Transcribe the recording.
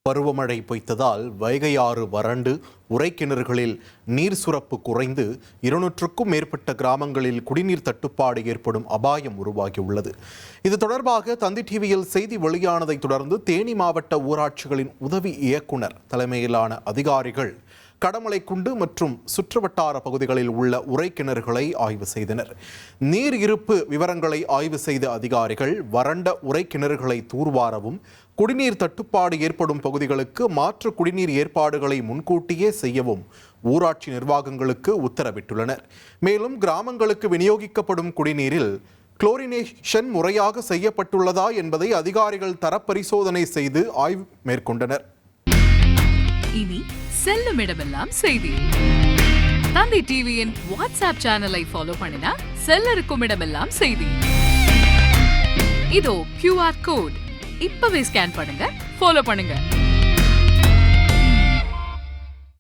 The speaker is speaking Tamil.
பருவமழை பொய்த்ததால் வைகை ஆறு வறண்டு உறைக்கிணறுகளில் நீர் சுரப்பு குறைந்து 200க்கும் மேற்பட்ட கிராமங்களில் குடிநீர் தட்டுப்பாடு ஏற்படும் அபாயம் உருவாகியுள்ளது. இது தொடர்பாக தந்தி டிவியில் செய்தி வெளியானதை தொடர்ந்து தேனி மாவட்ட ஊராட்சிகளின் உதவி இயக்குனர் தலைமையிலான அதிகாரிகள் கடமலைக்குண்டு மற்றும் சுற்றுவட்டார பகுதிகளில் உள்ள உறைக்கிணறுகளை ஆய்வு செய்தனர். நீர் இருப்பு விவரங்களை ஆய்வு செய்த அதிகாரிகள் வறண்ட உறைக்கிணறுகளை தூர்வாரவும் குடிநீர் தட்டுப்பாடு ஏற்படும் பகுதிகளுக்கு மாற்று குடிநீர் ஏற்பாடுகளை முன்கூட்டியே செய்யவும் ஊராட்சி நிர்வாகங்களுக்கு உத்தரவிட்டுள்ளனர். மேலும் கிராமங்களுக்கு விநியோகிக்கப்படும் குடிநீரில் குளோரினேஷன் முறையாக செய்யப்பட்டுள்ளதா என்பதை அதிகாரிகள் தரப்பரிசோதனை செய்து ஆய்வு மேற்கொண்டனர். இனி செல்லும் இடமெல்லாம் செய்தி. தந்தி டிவியின் வாட்ஸ்அப் சேனலை ஃபாலோ பண்ணினா செல்ல இருக்கும் இடமெல்லாம் செய்தி. இதோ QR கோட் இப்பவே ஸ்கேன் பண்ணுங்க, ஃபாலோ பண்ணுங்க.